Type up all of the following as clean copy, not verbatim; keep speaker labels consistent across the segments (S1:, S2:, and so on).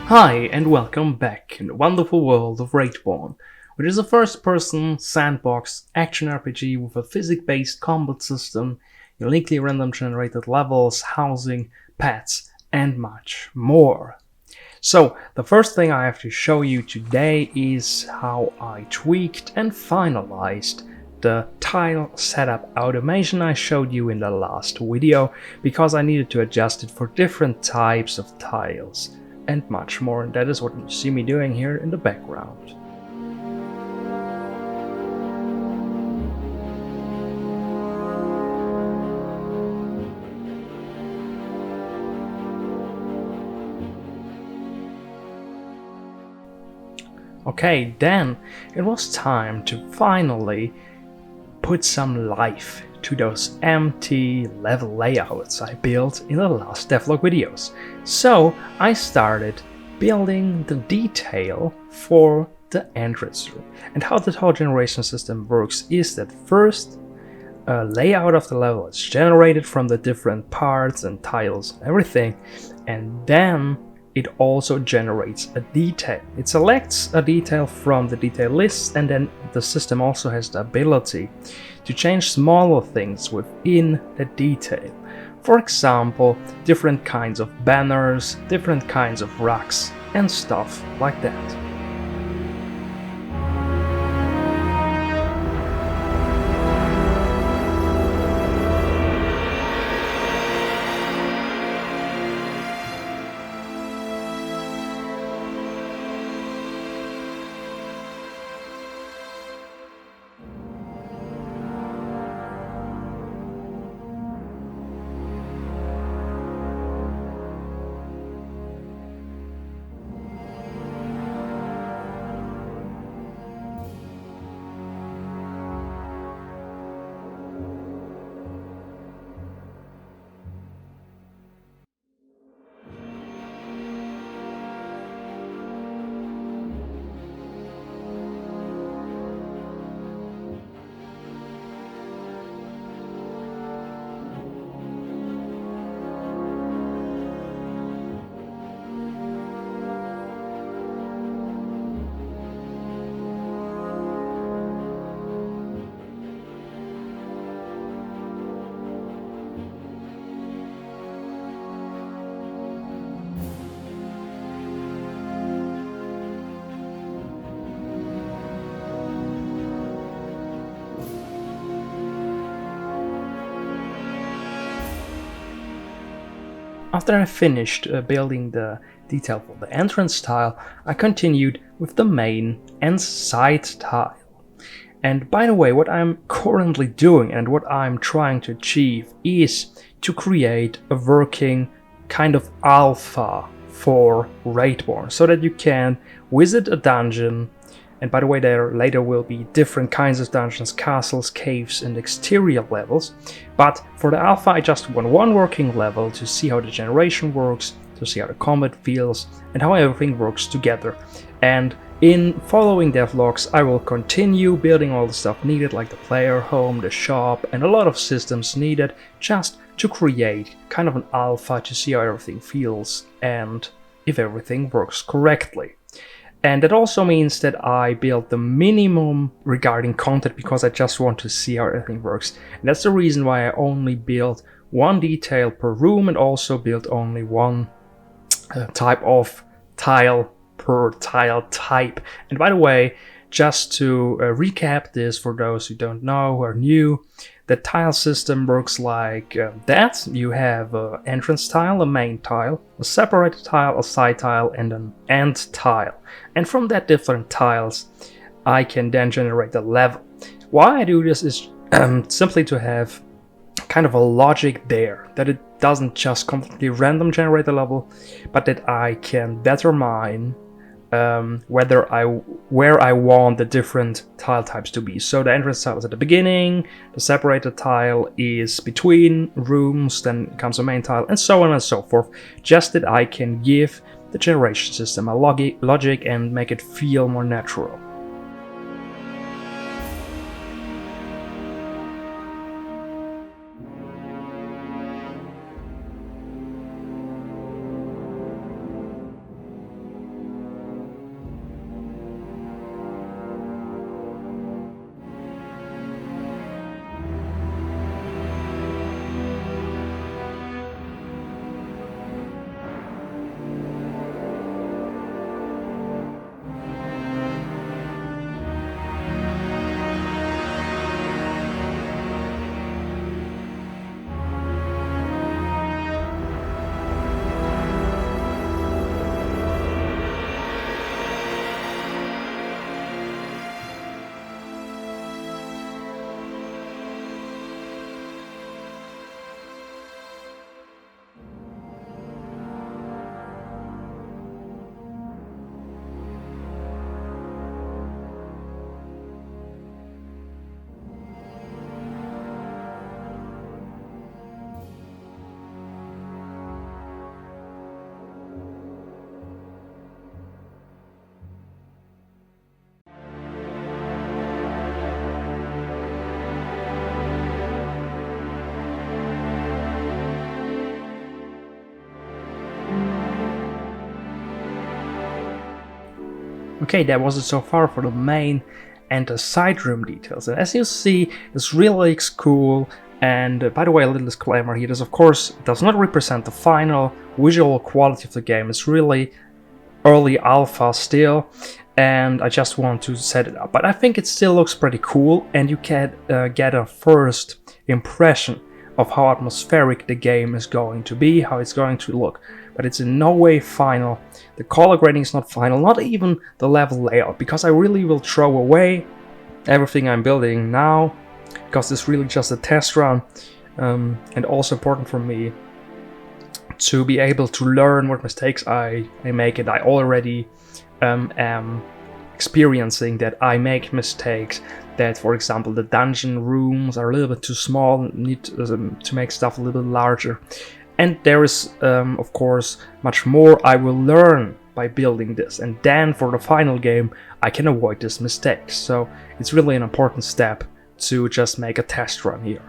S1: Hi and welcome back in the wonderful world of Raidborn, which is a first-person sandbox action RPG with a physics-based combat system, uniquely random-generated levels, housing, pets, and much more. So, the first thing I have to show you today is how I tweaked and finalized the tile setup automation I showed you in the last video, because I needed to adjust it for different types of tiles and much more, and that is what you see me doing here in the background. Okay, then it was time to finally put some life to those empty level layouts I built in the last Devlog videos. So I started building the detail for the entrance room. And how the tile generation system works is that first a layout of the level is generated from the different parts and tiles and everything, and then it also generates a detail. It selects a detail from the detail list, and then the system also has the ability to change smaller things within the detail. For example, different kinds of banners, different kinds of rugs, and stuff like that. After I finished building the detail for the entrance tile, I continued with the main and side tile. And by the way, what I'm currently doing and what I'm trying to achieve is to create a working kind of alpha for Raidborn, so that you can visit a dungeon. And by the way, there later will be different kinds of dungeons, castles, caves, and exterior levels. But for the alpha, I just want one working level to see how the generation works, to see how the combat feels, and how everything works together. And in following devlogs, I will continue building all the stuff needed, like the player home, the shop, and a lot of systems needed just to create kind of an alpha to see how everything feels and if everything works correctly. And that also means that I built the minimum regarding content, because I just want to see how everything works. And that's the reason why I only built one detail per room and also built only one type of tile per tile type. And by the way, just to recap this for those who don't know, who are new, the tile system works like that. You have an entrance tile, a main tile, a separated tile, a side tile, and an end tile. And from that different tiles, I can then generate a level. Why I do this is simply to have kind of a logic there, that it doesn't just completely random generate a level, but that I can determine where I want the different tile types to be. So the entrance tile is at the beginning, the separated tile is between rooms, then comes a main tile, and so on and so forth, just that I can give the generation system a logic and make it feel more natural. Okay, that was it so far for the main and the side room details. And as you see, this really looks cool. And by the way, a little disclaimer here, this of course does not represent the final visual quality of the game. It's really early alpha still, and I just want to set it up. But I think it still looks pretty cool, and you can get a first impression of how atmospheric the game is going to be, how it's going to look. But it's in no way final. The color grading is not final, not even the level layout, because I really will throw away everything I'm building now, because it's really just a test run, and also important for me to be able to learn what mistakes I make, and I already am experiencing that I make mistakes, that for example the dungeon rooms are a little bit too small, need to make stuff a little bit larger. And there is of course much more I will learn by building this, and then for the final game I can avoid these mistakes. So it's really an important step to just make a test run here.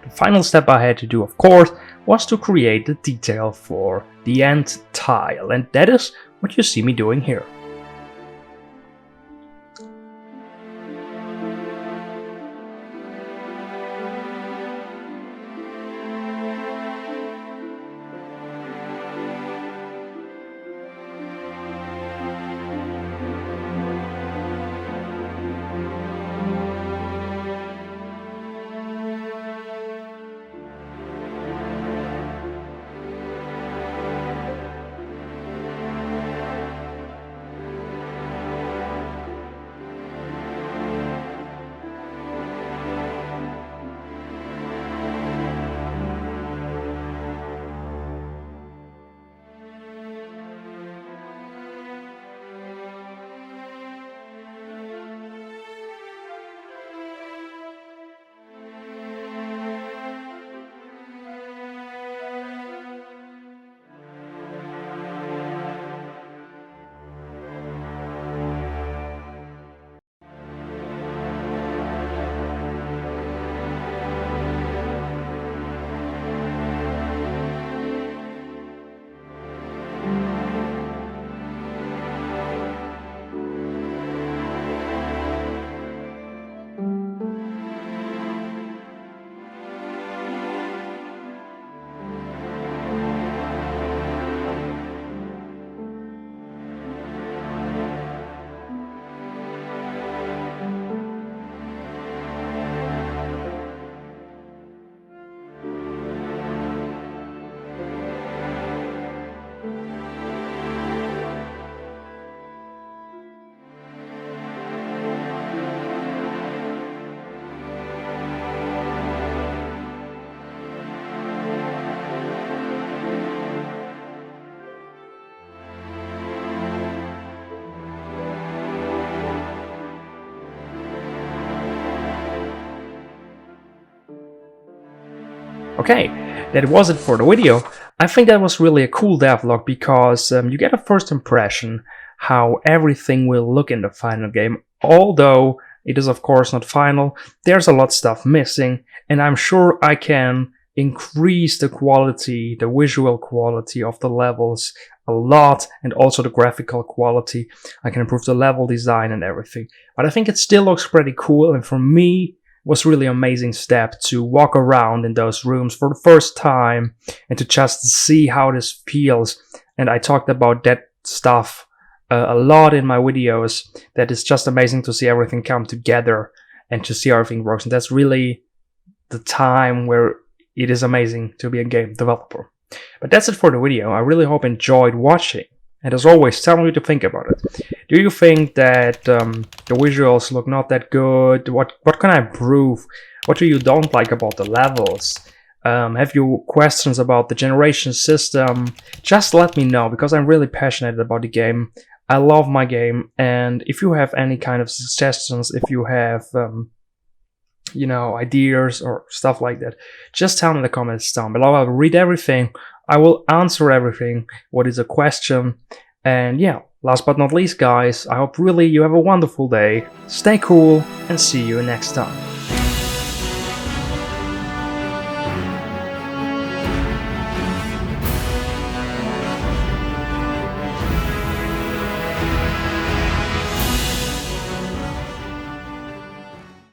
S1: The final step I had to do, of course, was to create the detail for the end tile, and that is what you see me doing here. Okay, that was it for the video. I think that was really a cool devlog, because you get a first impression how everything will look in the final game. Although it is of course not final, there's a lot of stuff missing, and I'm sure I can increase the quality, the visual quality of the levels a lot, and also the graphical quality. I can improve the level design and everything. But I think it still looks pretty cool, and for me was really amazing step to walk around in those rooms for the first time and to just see how this feels. And I talked about that stuff a lot in my videos, that it's just amazing to see everything come together and to see how everything works. And that's really the time where it is amazing to be a game developer. But that's it for the video. I really hope you enjoyed watching. And as always, tell me what you think about it. Do you think that the visuals look not that good? What can I improve? What do you don't like about the levels? Have you questions about the generation system? Just let me know, because I'm really passionate about the game. I love my game, and if you have any kind of suggestions, if you have you know, ideas or stuff like that, just tell me in the comments down below. I'll read everything. I will answer everything. What is a question? And yeah, last but not least, guys, I hope really you have a wonderful day. Stay cool and see you next time.